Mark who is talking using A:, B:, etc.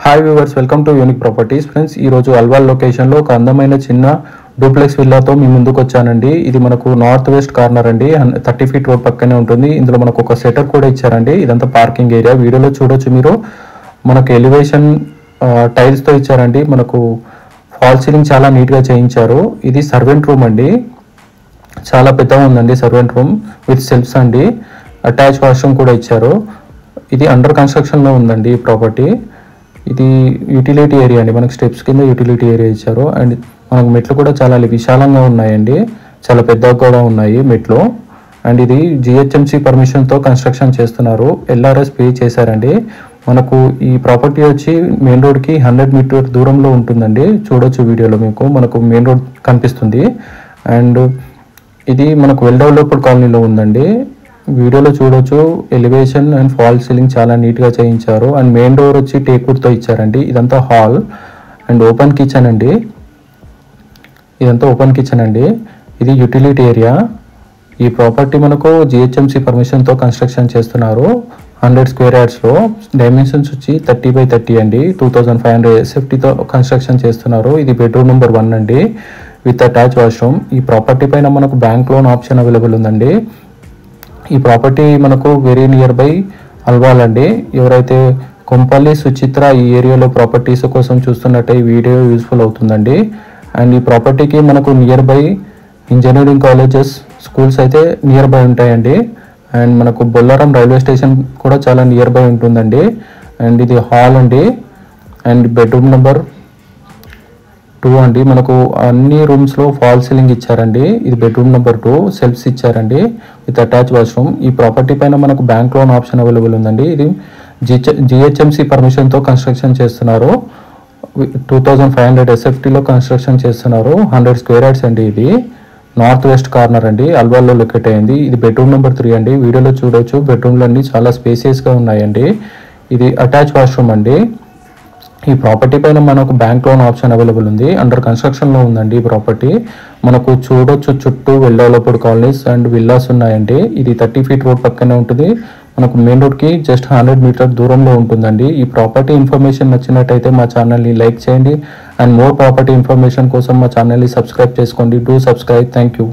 A: Hi viewers, welcome to unique properties. Friends, ఈరోజు అల్వాల్ లొకేషన్లో ఒక అందమైన చిన్న డూప్లెక్స్ విల్లాతో మీ ముందుకు వచ్చానండి. ఇది మనకు నార్త్ వెస్ట్ కార్నర్ అండి. 30 ఫీట్ రోడ్ పక్కనే ఉంటుంది. ఇందులో మనకు ఒక సెటప్ కూడా ఇచ్చారండి. ఇదంతా పార్కింగ్ ఏరియా. వీడియోలో చూడొచ్చు మీరు. మనకు ఎలివేషన్ టైల్స్తో ఇచ్చారండి. మనకు ఫాల్ సీలింగ్ చాలా నీట్గా చేయించారు. ఇది సర్వెంట్ రూమ్ అండి. చాలా పెద్దగా ఉందండి సర్వెంట్ రూమ్ విత్ సెల్ఫ్స్ అండి. అటాచ్ వాష్రూమ్ కూడా ఇచ్చారు. ఇది అండర్ కన్స్ట్రక్షన్లో ఉందండి ఈ ప్రాపర్టీ. ఇది యూటిలిటీ ఏరియా అండి. మనకు స్టెప్స్ కింద యూటిలిటీ ఏరియా ఇచ్చారు. అండ్ మనకు మెట్లు కూడా చాలా విశాలంగా ఉన్నాయండి. చాలా పెద్దగా కూడా ఉన్నాయి మెట్లు. అండ్ ఇది జిహెచ్ఎంసి పర్మిషన్తో కన్స్ట్రక్షన్ చేస్తున్నారు. ఎల్ఆర్ఎస్ పే చేశారండి. మనకు ఈ ప్రాపర్టీ వచ్చి మెయిన్ రోడ్కి 100 మీటర్ దూరంలో ఉంటుందండి. చూడొచ్చు వీడియోలో మనకు మెయిన్ రోడ్ కనిపిస్తుంది. అండ్ ఇది మనకు వెల్ డెవలప్డ్ కాలనీలో ఉందండి. వీడియోలో చూడొచ్చు. ఎలివేషన్ అండ్ ఫాల్ సీలింగ్ చాలా నీట్గా చేయించారు. అండ్ మెయిన్ డోర్ వచ్చి టేక్వుడ్తో ఇచ్చారండి. ఇదంతా హాల్ అండ్ ఓపెన్ కిచెన్ అండి. ఇదంతా ఓపెన్ కిచెన్ అండి. ఇది యూటిలిటీ ఏరియా. ఈ ప్రాపర్టీ మనకు జిహెచ్ఎంసి పర్మిషన్తో కన్స్ట్రక్షన్ చేస్తున్నారు. 100 స్క్వేర్ యార్డ్స్లో. డైమెన్షన్స్ వచ్చి 30x30 అండి. 2500 SFTతో కన్స్ట్రక్షన్ చేస్తున్నారు. ఇది బెడ్రూమ్ నెంబర్ 1 అండి విత్ అటాచ్ వాష్రూమ్. ఈ ప్రాపర్టీ పైన మనకు బ్యాంక్ లోన్ ఆప్షన్ అవైలబుల్ ఉందండి. ఈ ప్రాపర్టీ మనకు వెరీ నియర్ బై అల్వాల్ అండి. ఎవరైతే కొంపల్లి, సుచిత్ర ఈ ఏరియాలో ప్రాపర్టీస్ కోసం చూస్తున్నట్టే ఈ వీడియో యూస్ఫుల్ అవుతుందండి. అండ్ ఈ ప్రాపర్టీకి మనకు near by engineering colleges, schools అయితే నియర్ బై ఉంటాయండి. అండ్ మనకు బొల్లారం రైల్వే స్టేషన్ కూడా చాలా నియర్ బై ఉంటుందండి. అండ్ ఇది హాల్ అండి. అండ్ బెడ్రూమ్ నెంబర్ 2 అండి. మనకు అన్ని రూమ్స్లో ఫాల్ సీలింగ్ ఇచ్చారండి. ఇది బెడ్రూమ్ నెంబర్ 2. సెల్ఫ్స్ ఇచ్చారండి విత్ అటాచ్ వాష్రూమ్. ఈ ప్రాపర్టీ పైన మనకు బ్యాంక్ లోన్ ఆప్షన్ అవైలబుల్ ఉందండి. ఇది జిహెచ్ఎంసి పర్మిషన్తో కన్స్ట్రక్షన్ చేస్తున్నారు. 2500 SFTలో కన్స్ట్రక్షన్ చేస్తున్నారు. 100 స్క్వేర్ యార్డ్స్ అండి. ఇది నార్త్ వెస్ట్ కార్నర్ అండి. అల్వాల్లో లొకేట్ అయింది. ఇది బెడ్రూమ్ నెంబర్ 3 అండి. వీడియోలో చూడొచ్చు. బెడ్రూమ్లు అన్నీ చాలా స్పేసియస్గా ఉన్నాయండి. ఇది అటాచ్ వాష్రూమ్ అండి. ఈ ప్రాపర్టీ పైన మనకు బ్యాంక్ లోన్ ఆప్షన్ అవైలబుల్ ఉంది. అండర్ కన్స్ట్రక్షన్లో ఉందండి ఈ ప్రాపర్టీ. మనకు చూడొచ్చు చుట్టూ well developed colonies and villas ఉన్నాయండి. ఇది 30 ఫీట్ రోడ్ పక్కనే ఉంటుంది. మనకు మెయిన్ రోడ్కి జస్ట్ 100 మీటర్ దూరంలో ఉంటుందండి. ఈ ప్రాపర్టీ ఇన్ఫర్మేషన్ నచ్చినట్టయితే మా ఛానల్ని లైక్ చేయండి. అండ్ మోర్ ప్రాపర్టీ ఇన్ఫర్మేషన్ కోసం మా ఛానల్ని సబ్స్క్రైబ్ చేసుకోండి. Do subscribe. Thank you.